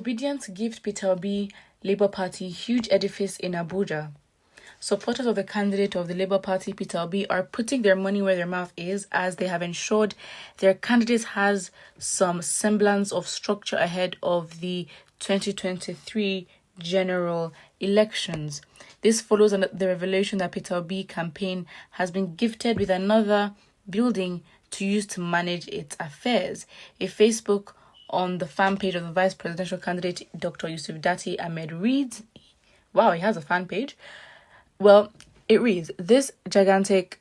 Obedience gift Peter Obi Labour Party huge edifice in Abuja. Supporters of the candidate of the Labour Party, Peter Obi, are putting their money where their mouth is, as they have ensured their candidate has some semblance of structure ahead of the 2023 general elections. This follows on the revelation that Peter Obi campaign has been gifted with another building to use to manage its affairs. A Facebook on the fan page of the vice presidential candidate, Dr. Yusuf Dati Ahmed, reads, wow, he has a fan page. Well, it reads, this gigantic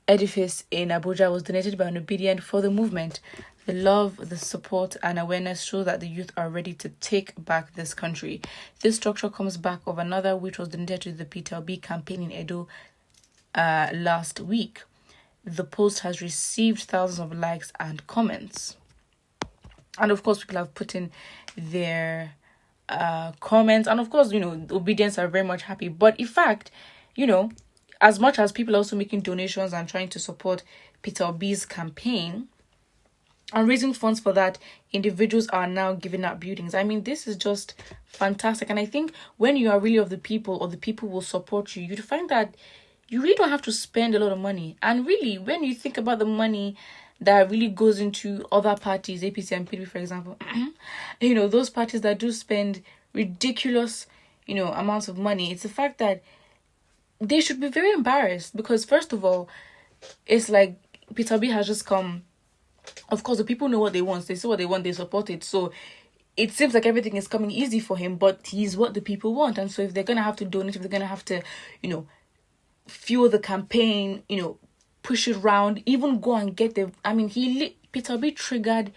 edifice in Abuja was donated by an obedient for the movement. The love, the support, and awareness show that the youth are ready to take back this country. This structure comes back of another which was donated to the Peter Obi campaign in Edo last week. The post has received thousands of likes and comments. And of course, people have put in their comments. And of course, obedience are very much happy. But in fact, as much as people are also making donations and trying to support Peter Obi's campaign and raising funds for that, individuals are now giving out buildings. I mean, this is just fantastic. And I think when you are really of the people, or the people will support you, you'd find that you really don't have to spend a lot of money. And really, when you think about the money that really goes into other parties, APC and PDP, for example, those parties that do spend ridiculous, amounts of money, it's the fact that they should be very embarrassed, because first of all, it's like Peter Obi has just come. Of course, the people know what they want. They see what they want, they support it. So it seems like everything is coming easy for him, but he's what the people want. And so if they're going to have to donate, if they're going to have to, fuel the campaign, push it around, even go and get Peter Obi triggered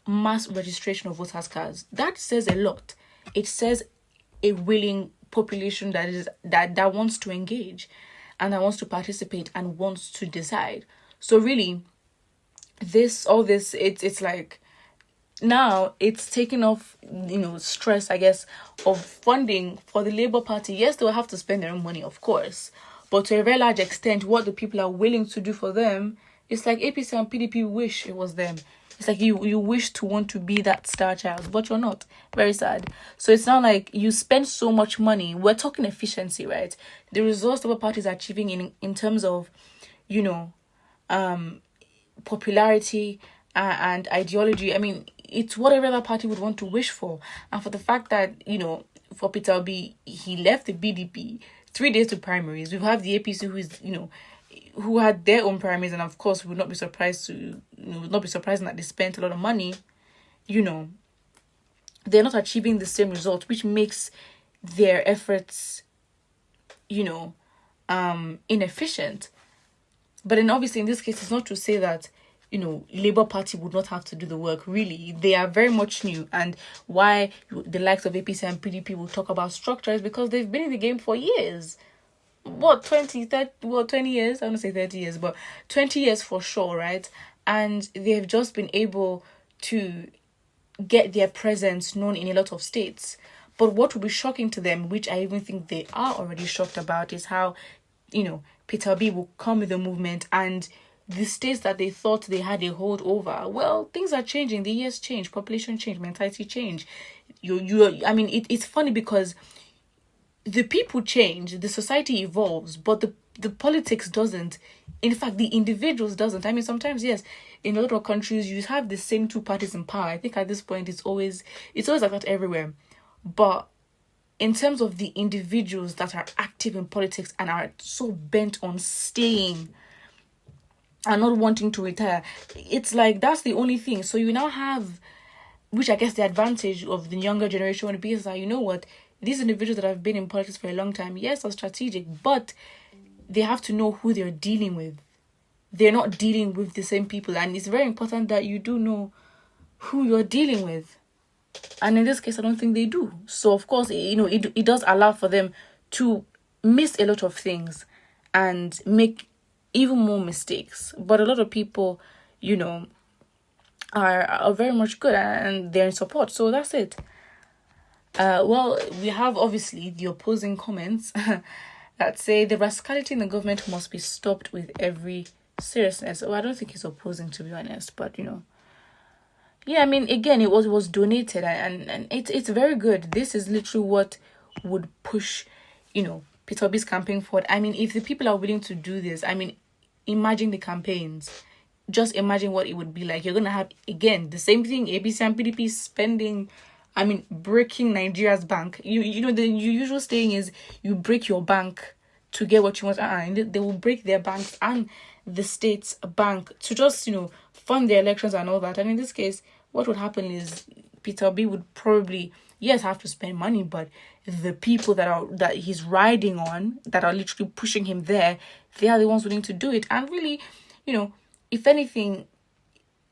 mass registration of voters' cards. That says a lot. It says a willing population that wants to engage and that wants to participate and wants to decide. So really, it's like now it's taking off stress, I guess, of funding for the Labour Party. Yes, they'll have to spend their own money, of course, but to a very large extent, what the people are willing to do for them, it's like APC and PDP wish it was them. It's like you wish to want to be that star child, but you're not. Very sad. So it's not like you spend so much money. We're talking efficiency, right? The results that our parties are achieving in terms of, popularity and ideology. I mean, it's what every other party would want to wish for. And for the fact that, for Peter Obi, he left the BDP 3 days to primaries. We have the APC who had their own primaries, and of course, we would not be surprised that they spent a lot of money. They're not achieving the same result, which makes their efforts, inefficient. But then obviously in this case, it's not to say that, Labour Party would not have to do the work. Really, they are very much new. And why the likes of APC and PDP will talk about structure is because they've been in the game for years. 20 years? I don't say 30 years, but 20 years for sure, right? And they've just been able to get their presence known in a lot of states. But what will be shocking to them, which I even think they are already shocked about, is how, Peter Obi will come with the movement, and the states that they thought they had a hold over, well, things are changing. The years change, population change, mentality change. It's funny because the people change, the society evolves, but the politics doesn't. In fact, the individuals doesn't. I mean, sometimes, yes, in a lot of countries, you have the same two parties in power. I think at this point, it's always like that everywhere. But in terms of the individuals that are active in politics and are so bent on staying and not wanting to retire, it's like that's the only thing. So you now have, which I guess the advantage of the younger generation would be, is that, what, these individuals that have been in politics for a long time, yes, are strategic, but they have to know who they're dealing with. They're not dealing with the same people, and it's very important that you do know who you're dealing with. And in this case, I don't think they do. So of course, it does allow for them to miss a lot of things and make even more mistakes. But a lot of people, are very much good and they're in support. So that's it. Well, we have obviously the opposing comments that say the rascality in the government must be stopped with every seriousness. Well, I don't think he's opposing, to be honest, but Yeah, I mean, again, it was donated, and it's very good. This is literally what would push, Peter Obi's campaign forward. I mean, if the people are willing to do this, I mean, imagine the campaigns. Just imagine what it would be like. You're gonna have again the same thing. ABC and PDP spending, I mean, breaking Nigeria's bank. The usual saying is you break your bank to get what you want. They will break their banks and the state's bank to just fund their elections and all that. And in this case, what would happen is Peter B would probably, yes, have to spend money, but the people that he's riding on, that are literally pushing him there, they are the ones willing to do it. And really, if anything,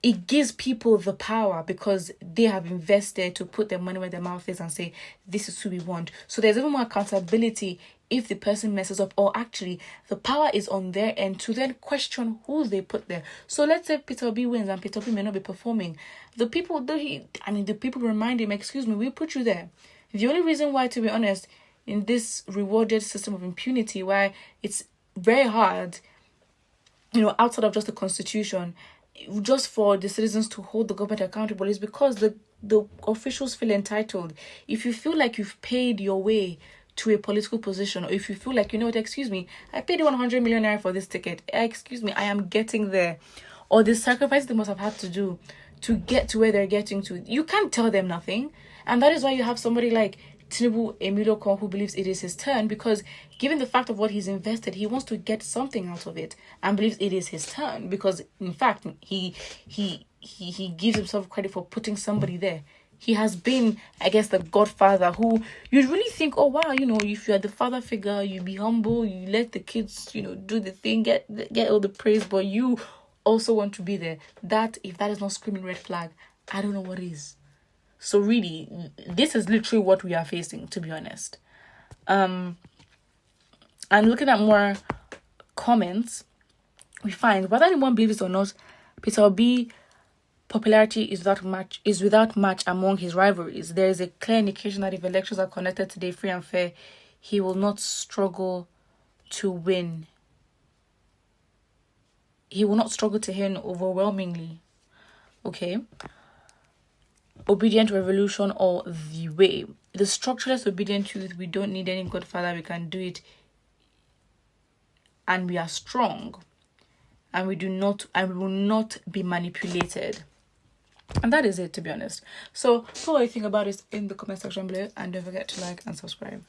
it gives people the power because they have invested to put their money where their mouth is and say, this is who we want. So there's even more accountability if the person messes up, or actually the power is on their end to then question who they put there. So let's say Peter B wins and Peter B may not be performing. The people remind him, excuse me, we put you there. The only reason why, to be honest, in this rewarded system of impunity, why it's very hard, outside of just the constitution, just for the citizens to hold the government accountable, is because the officials feel entitled. If you feel like you've paid your way to a political position, or if you feel like, excuse me, I paid 100 million naira for this ticket, excuse me, I am getting there, or the sacrifice they must have had to do to get to where they're getting to, you can't tell them nothing. And that is why you have somebody like Tinubu Emilio Kon, who believes it is his turn, because given the fact of what he's invested, he wants to get something out of it and believes it is his turn, because in fact he gives himself credit for putting somebody there. He has been, I guess, the godfather who you really think, oh wow, if you are the father figure, you be humble, you let the kids, do the thing, get all the praise, but you also want to be there. That, if that is not screaming red flag, I don't know what is. So really, this is literally what we are facing, to be honest. And looking at more comments, we find, whether anyone believes it or not, Peter Obi popularity is without match among his rivalries. There is a clear indication that if elections are conducted today free and fair, he will not struggle to win. He will not struggle to win overwhelmingly. Okay. Obedient revolution all the way. The structureless obedient youth, we don't need any godfather, we can do it. And we are strong. And we will not be manipulated. And that is it, to be honest. So what do you think about it in the comment section below, and don't forget to like and subscribe.